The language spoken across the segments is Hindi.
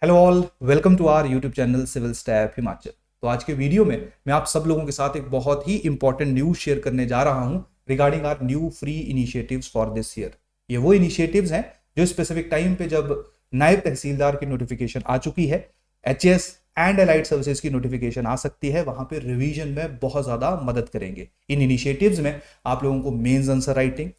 Hello all, welcome to our YouTube channel Civilstap Himachal. तो आज के वीडियो में मैं आप सब लोगों के साथ एक बहुत ही इंपॉर्टेंट न्यूज़ शेयर करने जा रहा हूं regarding our new free initiatives for this year. ये वो इनिशिएटिव्स हैं जो स्पेसिफिक टाइम पे जब नायब तहसीलदार की नोटिफिकेशन आ चुकी है, एचएएस एंड एलाइड सर्विसेज की नोटिफिकेशन आ सकती है, वहां पे रिवीजन में बहुत ज़्यादा मदद करेंगे। इन इनिशिएटिव्स में आप लोगों को mains answer writing,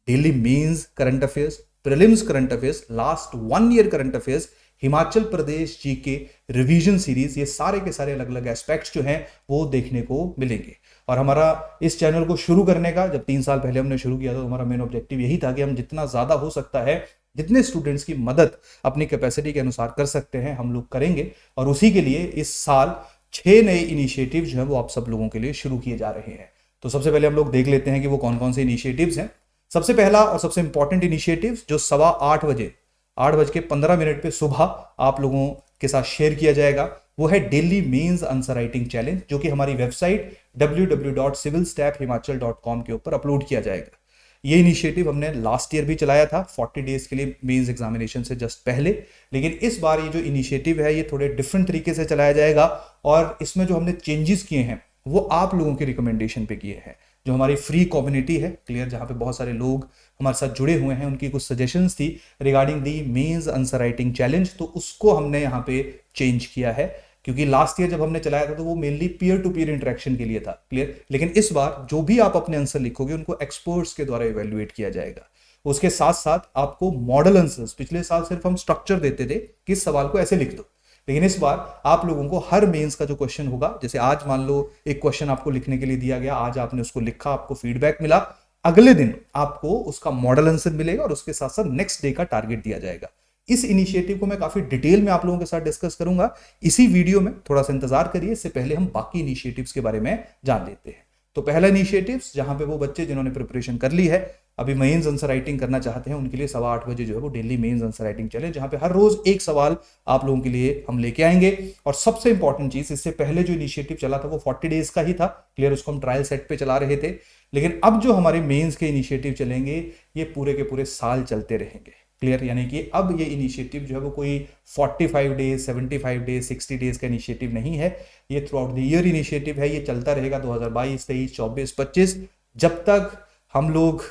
daily mains current affairs, prelims current affairs, last 1 year current affairs, Himachal Pradesh GK revision series, ये सारे के सारे अलग अलग एस्पेक्ट्स जो हैं वो देखने को मिलेंगे। और हमारा इस चैनल को शुरू करने का जब 3 साल पहले हमने शुरू किया था तो हमारा मेन ऑब्जेक्टिव यही था कि हम जितना ज्यादा हो सकता है, जितने स्टूडेंट्स की मदद अपनी कैपेसिटी के अनुसार कर सकते हैं, हम लोग करेंगे। और उसी के लिए इस साल 6 नए इनिशिएटिव जो है वो आप सब लोगों के लिए शुरू किए जा रहे हैं। तो सबसे पहले हम लोग देख लेते हैं कि वो कौन कौन से इनिशिएटिव्स हैं। सबसे पहला और सबसे इंपॉर्टेंट इनिशिएटिव जो 8:15 बजे 8:15 पे सुबह आप लोगों के साथ शेयर किया जाएगा, वो है daily mains answer writing challenge, जो कि हमारी वेबसाइट www.civilstaffhimachal.com के ऊपर अपलोड किया जाएगा। ये इनिशिएटिव हमने लास्ट ईयर भी चलाया था 40 डेज के लिए मेंस एग्जामिनेशन से जस्ट पहले, लेकिन इस बार ये जो इनिशिएटिव है ये थोड़े डिफरेंट तरीके से चलाया जाएगा। और इसमें जो हमने चेंजेस किए हैं वो आप लोगों के रिकमेंडेशन पे किए हैं। जो हमारी फ्री कम्युनिटी है क्लियर, जहाँ पे बहुत सारे लोग हमारे साथ जुड़े हुए हैं, उनकी कुछ सजेशंस थी regarding the mains answer writing challenge, तो उसको हमने यहाँ पे चेंज किया है। क्योंकि लास्ट ईयर जब हमने चलाया था तो वो mainly peer to peer interaction के लिए था, क्लियर। लेकिन इस बार जो भी आप अपने आंसर लिखोगे उनको एक्सपर्ट्स के द्वारा इवेल्युएट किया जाएगा। उसके साथ साथ आपको मॉडल आंसर्स, पिछले साल सिर्फ हम स्ट्रक्चर देते थे कि इस सवाल को ऐसे लिख दो, लेकिन इस बार आप लोगों को हर मेंस का जो क्वेश्चन होगा, जैसे आज मान लो एक क्वेश्चन आपको लिखने के लिए दिया गया, आज आपने उसको लिखा, आपको फीडबैक मिला, अगले दिन आपको उसका मॉडल आंसर मिलेगा और उसके साथ साथ नेक्स्ट डे का टारगेट दिया जाएगा। इस इनिशिएटिव को मैं काफी डिटेल में आप लोगों के साथ डिस्कस करूंगा इसी वीडियो में, थोड़ा सा इंतजार करिए। इससे पहले हम बाकी इनिशिएटिव्स के बारे में जान लेते हैं। तो पहला इनिशिएटिव्स जहां पे वो बच्चे जिन्होंने प्रिपरेशन कर ली है, अभी मेंस आंसर राइटिंग करना चाहते हैं, उनके लिए 8:15 बजे जो है वो daily mains answer writing challenge, जहां पे हर रोज एक सवाल आप लोगों के लिए हम लेके आएंगे। और सबसे इंपॉर्टेंट चीज, इससे पहले जो इनिशिएटिव चला था वो 40 डेज का ही था, क्लियर, उसको हम ट्रायल सेट पे चला रहे थे। लेकिन अब जो हमारे मेंस के इनिशिएटिव चलेंगे ये पूरे के पूरे साल चलते रहेंगे, क्लियर। यानी कि अब ये इनिशिएटिव जो है वो कोई 45 डेज, 75 डेज, 60 डेज का इनिशिएटिव नहीं है, ये through out the year initiative है। ये चलता रहेगा 2022, 23, 24, 25, जब तक हम लोग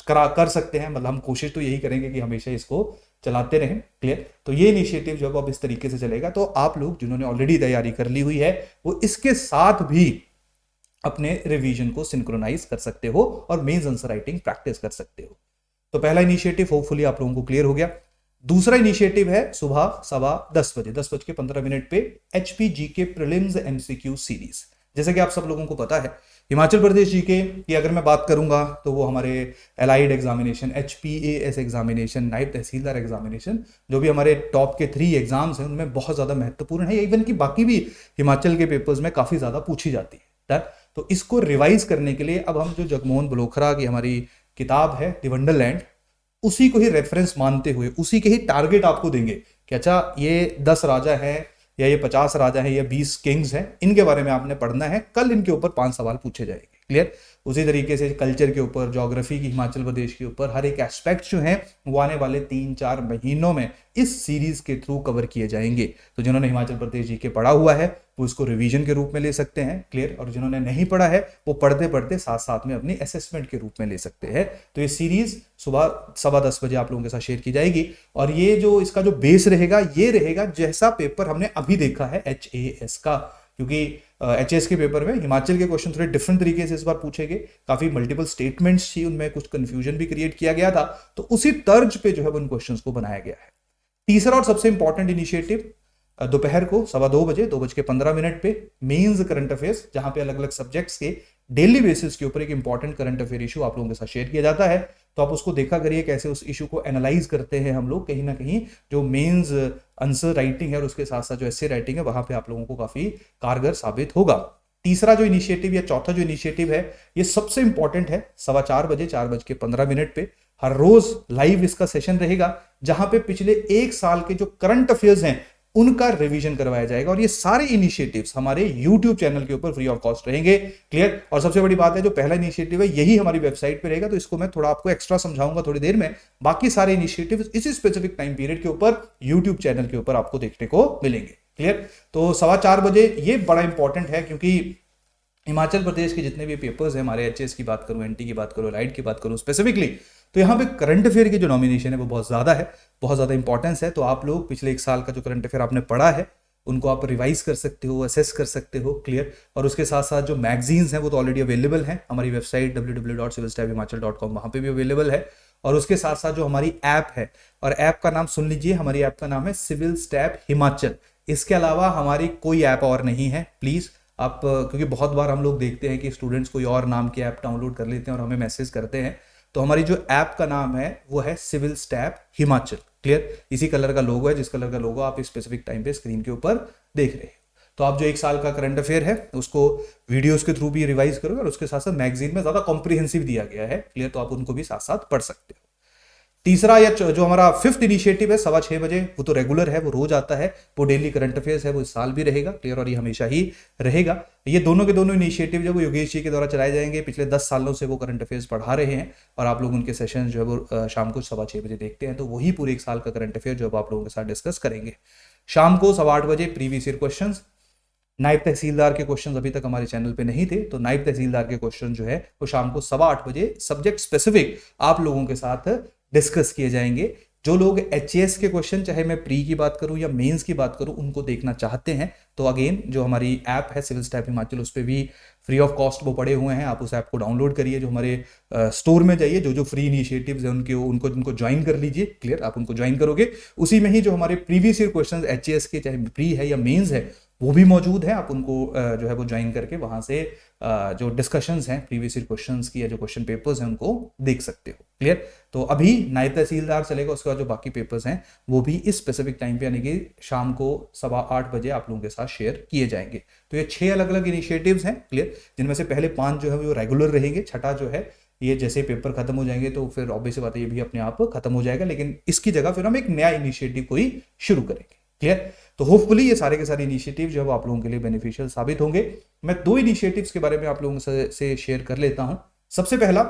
कर सकते हैं। मतलब हम कोशिश तो यही करेंगे कि हमेशा इसको चलाते रहें, क्लियर। तो ये इनिशिएटिव जब अब इस तरीके से चलेगा तो आप लोग जिन्होंने ऑलरेडी तैयारी कर ली हुई है वो इसके साथ भी अपने रिवीजन को सिंक्रोनाइज कर सकते हो और मेंस आंसर राइटिंग प्रैक्टिस कर सकते हो। तो पहला इनिशिएटिव होपफुली आप लोगों को क्लियर हो गया। दूसरा इनिशिएटिव है सुबह 10:15 पे एचपीजी के प्रीलिम्स एमसीक्यू सीरीज। जैसे कि आप सब लोगों को पता है, हिमाचल प्रदेश जीके की अगर मैं बात करूंगा तो वो हमारे एलाइड एग्जामिनेशन, एचपीएएस एग्जामिनेशन, नायब तहसीलदार एग्जामिनेशन, जो भी हमारे टॉप के 3 एग्जाम्स हैं उनमें बहुत ज्यादा महत्वपूर्ण है। इवन की बाकी भी हिमाचल के पेपर्स में काफी ज्यादा पूछी जाती है। तो इसको रिवाइज करने के लिए अब हम जो जगमोहन बलोखरा की हमारी किताब है द वंडरलैंड, उसी को ही रेफरेंस मानते हुए उसी के ही टारगेट आपको देंगे कि अच्छा ये 10 राजा हैं या ये 50 राजा हैं या 20 किंग्स हैं, इनके बारे में आपने पढ़ना है, कल इनके ऊपर 5 सवाल पूछे जाएंगे, क्लियर। उसी तरीके से कल्चर के ऊपर, ज्योग्राफी की हिमाचल प्रदेश के ऊपर हर एक एस्पेक्ट जो है वो आने वाले 3-4 महीनों में इस सीरीज के थ्रू कवर किए जाएंगे। तो जिन्होंने हिमाचल प्रदेश जीके पढ़ा हुआ है वो इसको रिवीजन के रूप में ले सकते हैं, क्लियर। और जिन्होंने नहीं पढ़ा है वो पढ़ते पढ़ते साथ साथ में अपनी असेसमेंट के रूप में ले सकते हैं। तो ये सीरीज सुबह 10:15 बजे आप लोगों के साथ शेयर की जाएगी। और ये जो इसका जो बेस रहेगा ये रहेगा जैसा पेपर हमने अभी देखा है एचएएस का, क्योंकि एचएएस के पेपर में हिमाचल के क्वेश्चन थोड़े डिफरेंट तरीके से इस बार पूछे गए, काफी मल्टीपल स्टेटमेंट्स थी, उनमें कुछ कंफ्यूजन भी क्रिएट किया गया था, तो उसी तर्ज पे जो है उन क्वेश्चंस को बनाया गया है। तीसरा और सबसे इंपॉर्टेंट इनिशिएटिव दोपहर को 2:15 बजे 2:15 पे मेंस करंट अफेयर्स, जहां पे अलग अलग सब्जेक्ट्स के डेली बेसिस के ऊपर एक इंपॉर्टेंट करंट अफेयर इशू आप लोगों के साथ शेयर किया जाता है। तो आप उसको देखा करिए कैसे उस इशू को एनालाइज करते हैं हम लोग। कहीं ना कहीं जो मेंस आंसर राइटिंग है और उसके साथ साथ जो एसे राइटिंग है वहां पे आप लोगों को काफी कारगर साबित होगा। तीसरा जो इनिशिएटिव या चौथा जो इनिशिएटिव है ये सबसे इंपॉर्टेंट है, 4:15 बजे 4:15 पे हर रोज लाइव इसका सेशन रहेगा, जहां पे पिछले 1 साल के जो करंट अफेयर्स हैं उनका रिवीजन करवाया जाएगा। और ये सारे इनिशिएटिव्स हमारे यूट्यूब चैनल के ऊपर फ्री ऑफ कॉस्ट रहेंगे। क्लियर। और सबसे बड़ी बात है, जो पहला इनिशिएटिव है यही हमारी वेबसाइट पे रहेगा, तो इसको मैं थोड़ा आपको एक्स्ट्रा समझाऊंगा थोड़ी देर में। बाकी सारे इनिशिएटिव्स इसी स्पेसिफिक टाइम पीरियड के ऊपर यूट्यूब चैनल के ऊपर आपको देखने को मिलेंगे। क्लियर। तो 4:15 बजे ये बड़ा इंपॉर्टेंट है, क्योंकि हिमाचल प्रदेश के जितने भी पेपर्स हैं, हमारे एचएस की बात करूं, एनटी की बात करूं, लाइट की बात करूं स्पेसिफिकली, तो यहाँ पे करंट अफेयर की जो नॉमिनेशन है वो बहुत ज़्यादा है, बहुत ज़्यादा इंपॉर्टेंस है। तो आप लोग पिछले एक साल का जो करंट अफेयर आपने पढ़ा है उनको आप रिवाइज कर सकते हो, असेस कर सकते हो। क्लियर। और उसके साथ साथ जो मैगजीन्स हैं वो तो ऑलरेडी अवेलेबल हैं, हमारी वेबसाइट www.civilstaffhimachal.com वहाँ पे भी अवेलेबल है। और उसके साथ साथ जो हमारी ऐप है, और ऐप का नाम सुन लीजिए, हमारी ऐप का नाम है सिविल स्टैफ हिमाचल। इसके अलावा हमारी कोई ऐप और नहीं है। प्लीज़ आप, क्योंकि बहुत बार हम लोग देखते हैं कि स्टूडेंट्स कोई और नाम की ऐप डाउनलोड कर लेते हैं और हमें मैसेज करते हैं, तो हमारी जो ऐप का नाम है वो है सिविल स्टैफ हिमाचल। क्लियर। इसी कलर का लोगो है, जिस कलर का लोगो आप स्पेसिफिक टाइम पे स्क्रीन के ऊपर देख रहे हैं। तो आप जो एक साल का करंट अफेयर है उसको वीडियोस के थ्रू भी रिवाइज करोगे, और उसके साथ साथ मैगजीन में ज्यादा कॉम्प्रिहेंसिव दिया गया है। क्लियर। तो आप उनको भी साथ साथ पढ़ सकते हो। तीसरा या जो हमारा 5th इनिशिएटिव है 6:15 बजे, वो तो रेगुलर है, वो रोज आता है, वो डेली करंट अफेयर्स है, वो इस साल भी रहेगा। क्लियर। और ये हमेशा ही रहेगा। ये दोनों के दोनों इनिशिएटिव जो वो योगेश जी के द्वारा चलाए जाएंगे, पिछले 10 सालों से वो करंट अफेयर्स पढ़ा रहे हैं, और आप लोग उनके सेशन जो है वो शाम को 6:15 बजे देखते हैं। तो वही पूरे एक साल का करंट अफेयर जो आप लोगों के साथ डिस्कस करेंगे। शाम को 8:15 बजे प्रीवियस ईयर क्वेश्चन, नायब तहसीलदार के क्वेश्चन अभी तक हमारे चैनल पे नहीं थे, तो नायब तहसीलदार के क्वेश्चन जो है वो शाम को 8:15 बजे सब्जेक्ट स्पेसिफिक आप लोगों के साथ डिस्कस किए जाएंगे। जो लोग एचएएस के क्वेश्चन, चाहे मैं प्री की बात करूं या मेंस की बात करूं, उनको देखना चाहते हैं, तो अगेन जो हमारी ऐप है सिविल स्टैफ हिमाचल, उस पर भी फ्री ऑफ कॉस्ट वो पड़े हुए हैं। आप उस ऐप को डाउनलोड करिए, जो हमारे स्टोर में जाइए, जो जो फ्री इनिशिएटिव्स हैं उनको ज्वाइन कर लीजिए। क्लियर। आप उनको ज्वाइन करोगे, उसी में ही जो हमारे प्रीवियस ईयर क्वेश्चन एचएएस के, चाहे प्री है या मेन्स है, वो भी मौजूद है। आप उनको जो है वो ज्वाइन करके वहां से जो डिस्कशंस हैं प्रीवियस ईयर क्वेश्चंस की या जो क्वेश्चन पेपर्स हैं उनको देख सकते हो। क्लियर। तो अभी नायब तहसीलदार चलेगा, उसके बाद जो बाकी पेपर्स हैं वो भी इस स्पेसिफिक टाइम पे, यानी कि शाम को 8:15 बजे आप लोगों के साथ शेयर किए जाएंगे। तो ये 6 अलग अलग इनिशिएटिव्स हैं। क्लियर। जिनमें से पहले 5 जो है वो रेगुलर रहेंगे, छठा जो है ये जैसे पेपर खत्म हो जाएंगे तो फिर ऑब्वियस बात है ये भी अपने आप खत्म हो जाएगा, लेकिन इसकी जगह फिर हम एक नया इनिशिएटिव कोई शुरू करेंगे। क्लियर। तो होपफुली ये सारे के सारे इनिशिएटिव जो है वो आप लोगों के लिए बेनिफिशियल साबित होंगे। मैं 2 इनिशिएटिव्स के बारे में आप लोगों से शेयर कर लेता हूं। सबसे पहला,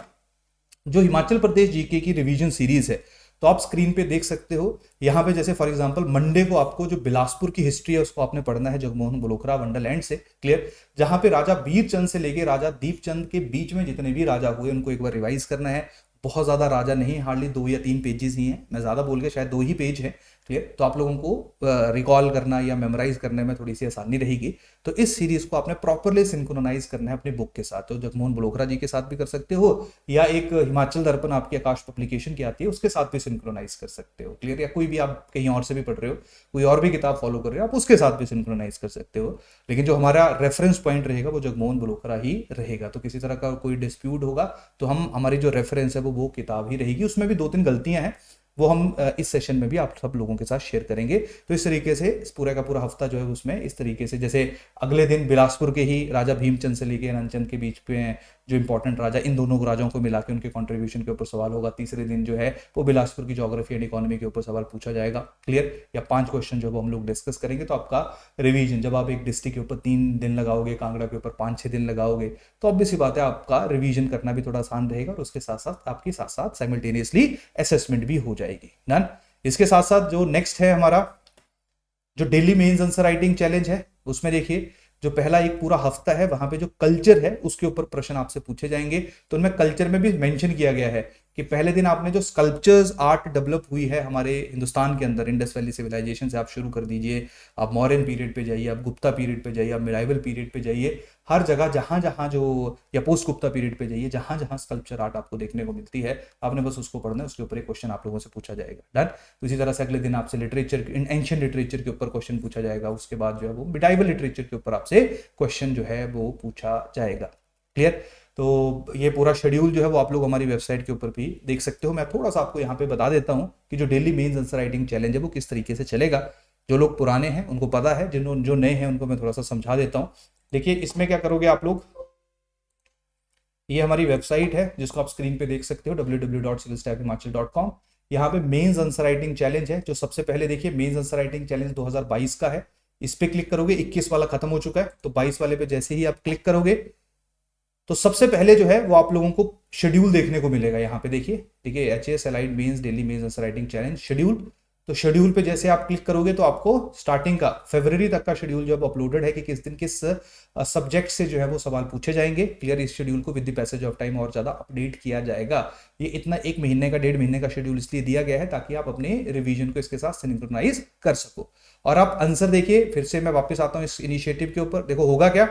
जो हिमाचल प्रदेश जीके की रिवीजन सीरीज है, तो आप स्क्रीन पे देख सकते हो। यहाँ पे जैसे फॉर एग्जांपल मंडे को आपको जो बिलासपुर की हिस्ट्री है उसको आपने पढ़ना है, जगमोहन बलोकरा वंडरलैंड से। क्लियर। जहां पे राजा बीरचंद से लेके राजा दीपचंद के बीच में जितने भी राजा हुए उनको एक बार रिवाइज करना है। बहुत ज्यादा राजा नहीं, हार्डली 2 या 3 पेजेस ही हैं, मैं ज्यादा बोल के शायद 2 ही पेज है। क्लियर। तो आप लोगों को रिकॉल करना या मेमोराइज करने में थोड़ी सी आसानी रहेगी। तो इस सीरीज को आपने प्रॉपरली सिंक्रोनाइज करना है अपनी बुक के साथ। तो जगमोहन बलोकरा जी के साथ भी कर सकते हो, या एक हिमाचल दर्पण आपकी आकाश पब्लिकेशन की आती है उसके साथ भी सिंक्रोनाइज कर सकते हो। क्लियर। या कोई भी आप कहीं और से भी पढ़ रहे हो, कोई और भी किताब फॉलो कर रहे हो, आप उसके साथ भी सिंक्रोनाइज कर सकते हो। लेकिन जो हमारा रेफरेंस पॉइंट रहेगा वो जगमोहन बलोकरा ही रहेगा। तो किसी तरह का कोई डिस्प्यूट होगा तो हमारी जो रेफरेंस है वो किताब ही रहेगी। उसमें भी 2-3 गलतियां हैं, वो हम इस सेशन में भी आप सब लोगों के साथ शेयर करेंगे। तो इस तरीके से इस पूरा का पूरा हफ्ता जो है उसमें इस तरीके से, जैसे अगले दिन बिलासपुर के ही राजा भीमचंद से लेके नंदचंद के बीच पे जो इंपॉर्टेंट राजा, इन दोनों राजाओं को मिला के उनके कंट्रीब्यूशन के ऊपर सवाल होगा। तीसरे दिन जो है वो बिलासपुर की ज्योग्राफी एंड इकोनॉमी के ऊपर सवाल पूछा जाएगा। क्लियर। या 5 क्वेश्चन जो हम लोग डिस्कस करेंगे। तो आपका रिवीजन, जब आप एक डिस्ट्रिक्ट के ऊपर 3 दिन लगाओगे, कांगड़ा के ऊपर 5-6 दिन लगाओगे, तो ऑब्वियस सी बात है आपका रिवीजन करना भी थोड़ा आसान रहेगा, और उसके साथ साथ आपकी साथ साथ साइमल्टेनियसली असेसमेंट भी हो जाएगी। डन। इसके साथ साथ जो नेक्स्ट है हमारा जो daily mains answer writing challenge है, उसमें देखिए जो पहला एक पूरा हफ्ता है वहां पे जो कल्चर है उसके ऊपर प्रश्न आपसे पूछे जाएंगे। तो उनमें कल्चर में भी मेंशन किया गया है कि पहले दिन आपने जो स्कल्पचर्स आर्ट डेवलप हुई है हमारे हिंदुस्तान के अंदर, इंडस वैली सिविलाइजेशन से आप शुरू कर दीजिए, आप मौर्यन पीरियड पे जाइए, आप गुप्ता पीरियड पे जाइए, आप मिडाइवल पीरियड पे जाइए, हर जगह जहां जहां जो, या पोस्ट गुप्ता पीरियड पे जाइए, जहां जहां स्कल्पचर आर्ट आपको देखने को मिलती है आपने बस उसको पढ़ना है, उसके ऊपर एक क्वेश्चन आप लोगों से पूछा जाएगा। डन। उसी तरह से अगले दिन आपसे लिटरेचर, एंशिएंट लिटरेचर के ऊपर क्वेश्चन पूछा जाएगा। उसके बाद जो है वो मिडाइवल लिटरेचर के ऊपर आपसे क्वेश्चन जो है वो पूछा जाएगा। क्लियर। तो ये पूरा शेड्यूल जो है वो आप लोग हमारी वेबसाइट के ऊपर भी देख सकते हो। मैं थोड़ा सा आपको यहाँ पे बता देता हूँ कि जो daily mains answer writing challenge है वो किस तरीके से चलेगा। जो लोग पुराने हैं उनको पता है, जो नए हैं उनको मैं थोड़ा सा समझा देता हूँ। देखिए इसमें क्या करोगे आप लोग, ये हमारी वेबसाइट है जिसको आप स्क्रीन पे देख सकते हो www.civilstaffhimachal.com। यहाँ पे मेंस आंसर राइटिंग चैलेंज है, जो सबसे पहले देखिए मेंस आंसर राइटिंग चैलेंज 2022 का है। इस पे क्लिक करोगे, 21 वाला खत्म हो चुका है, तो 22 वाले पे जैसे ही आप क्लिक करोगे तो सबसे पहले जो है वो आप लोगों को शेड्यूल देखने को मिलेगा। यहाँ पे देखिए, ठीक है, HS allied mains daily mains answer writing challenge schedule. तो शेड्यूल पे जैसे आप क्लिक करोगे तो आपको स्टार्टिंग का फरवरी तक का शेड्यूल जो है अपलोडेड है कि किस दिन किस सब्जेक्ट से जो है वो सवाल पूछे जाएंगे। क्लियर, इस शेड्यूल को with the passage of time और ज्यादा अपडेट किया जाएगा। ये इतना 1 महीने का 1.5 महीने का शेड्यूल इसलिए दिया गया है ताकि आप अपने रिवीजन को इसके साथ सिंक्रोनाइज कर सको। और आप आंसर देखिए, फिर से मैं वापस आता हूँ इस इनिशिएटिव के ऊपर। देखो होगा क्या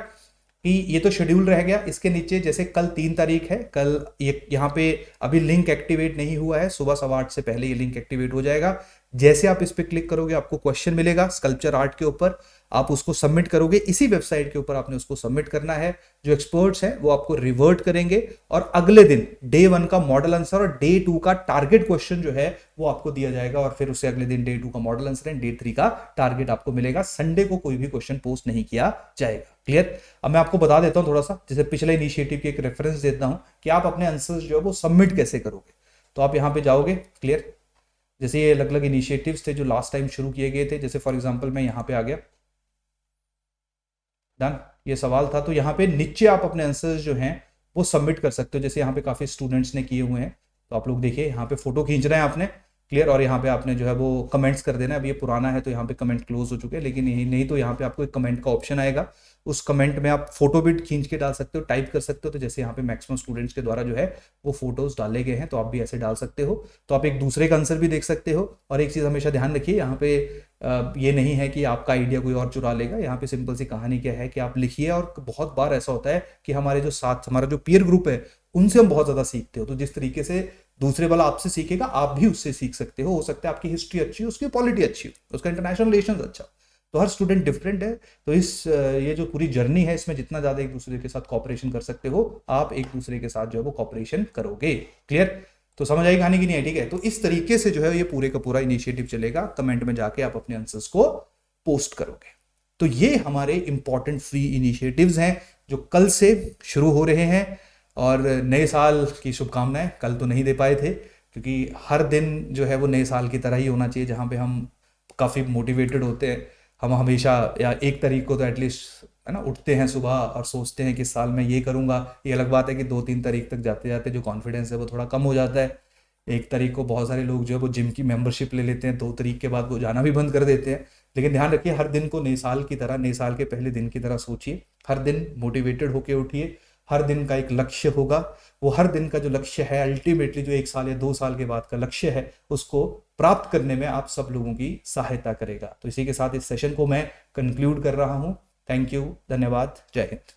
कि ये तो शेड्यूल रह गया, इसके नीचे जैसे कल 3 तारीख है, कल ये यहाँ पे अभी लिंक एक्टिवेट नहीं हुआ है, सुबह 8:15 से पहले ये लिंक एक्टिवेट हो जाएगा। जैसे आप इस पे क्लिक करोगे आपको क्वेश्चन मिलेगा स्कल्पचर आर्ट के ऊपर, आप उसको सबमिट करोगे, इसी वेबसाइट के ऊपर आपने उसको सबमिट करना है। जो एक्सपर्ट्स हैं वो आपको रिवर्ट करेंगे और अगले दिन डे 1 का मॉडल आंसर और डे 2 का टारगेट क्वेश्चन जो है वो आपको दिया जाएगा, और फिर उससे अगले दिन डे 2 का मॉडल आंसर एंड डे 3 का टारगेट आपको मिलेगा। संडे को कोई भी क्वेश्चन पोस्ट नहीं किया जाएगा। क्लियर। अब मैं आपको बता देता हूं थोड़ा सा, जैसे पिछले इनिशिएटिव की एक रेफरेंस देता हूं कि आप अपने आंसर्स जो है वो सबमिट कैसे करोगे। तो आप यहां पे जाओगे, क्लियर, जैसे ये अलग अलग इनिशिएटिव्स थे जो लास्ट टाइम शुरू किए गए थे, जैसे फॉर एग्जांपल मैं यहाँ पे आ गया, डन, ये सवाल था, तो यहाँ पे नीचे आप अपने आंसर्स जो हैं वो सबमिट कर सकते हो। जैसे यहाँ पे काफी स्टूडेंट्स ने किए हुए हैं, तो आप लोग देखिए यहाँ पे फोटो खींच रहे हैं आपने, क्लियर, और यहाँ पे आपने जो है वो कमेंट्स कर देना है। अब ये पुराना है तो यहाँ पे कमेंट क्लोज हो चुके हैं, लेकिन यही नहीं तो यहाँ पे आपको एक कमेंट का ऑप्शन आएगा, उस कमेंट में आप फोटो भी खींच के डाल सकते हो, टाइप कर सकते हो। तो जैसे यहाँ पे मैक्सिमम स्टूडेंट्स के द्वारा जो है वो फोटोज डाले गए हैं, तो आप भी ऐसे डाल सकते हो। तो आप एक दूसरे का आंसर भी देख सकते हो। और एक चीज़ हमेशा ध्यान रखिए, यहाँ पे ये नहीं है कि आपका आइडिया कोई और चुरा लेगा। यहाँ पे सिंपल सी कहानी क्या है कि आप लिखिए, और बहुत बार ऐसा होता है कि हमारे जो साथ हमारा जो पीयर ग्रुप है उनसे हम बहुत ज़्यादा सीखते हो। तो जिस तरीके से दूसरे वाला आपसे सीखेगा आप भी उससे सीख सकते हो सकता है आपकी हिस्ट्री अच्छी हो, उसकी पॉलिटी अच्छी हो, उसका इंटरनेशनल रिलेशन अच्छा। तो हर स्टूडेंट डिफरेंट है। तो इस ये जो पूरी जर्नी है इसमें जितना ज़्यादा एक दूसरे के साथ कॉपरेशन कर सकते हो आप, एक दूसरे के साथ जो है वो कॉपरेशन करोगे। क्लियर। तो समझ आई कहानी की नहीं है, ठीक है। तो इस तरीके से जो है ये पूरे का पूरा इनिशिएटिव चलेगा। कमेंट में जाके आप अपने आंसर्स को पोस्ट करोगे। तो ये हमारे इंपॉर्टेंट फ्री इनिशिएटिव्स हैं जो कल से शुरू हो रहे हैं। और नए साल की शुभकामनाएं। कल तो नहीं दे पाए थे क्योंकि हर दिन जो है वो नए साल की तरह ही होना चाहिए, जहाँ पे हम काफ़ी मोटिवेटेड होते हैं। हम हमेशा या 1 तारीख को तो एटलीस्ट है ना उठते हैं सुबह और सोचते हैं कि इस साल मैं ये करूँगा। ये अलग बात है कि 2-3 तारीख तक जाते जाते जो कॉन्फिडेंस है वो थोड़ा कम हो जाता है। 1 तारीख को बहुत सारे लोग जो है वो जिम की मेंबरशिप ले लेते हैं, 2 तारीख के बाद वो जाना भी बंद कर देते हैं। लेकिन ध्यान रखिए, हर दिन को नए साल की तरह, नए साल के पहले दिन की तरह सोचिए। हर दिन मोटिवेटेड होके उठिए। हर दिन का एक लक्ष्य होगा। वो हर दिन का जो लक्ष्य है अल्टीमेटली जो 1 साल या 2 साल के बाद का लक्ष्य है उसको प्राप्त करने में आप सब लोगों की सहायता करेगा। तो इसी के साथ इस सेशन को मैं कंक्लूड कर रहा हूं। थैंक यू, धन्यवाद, जय हिंद।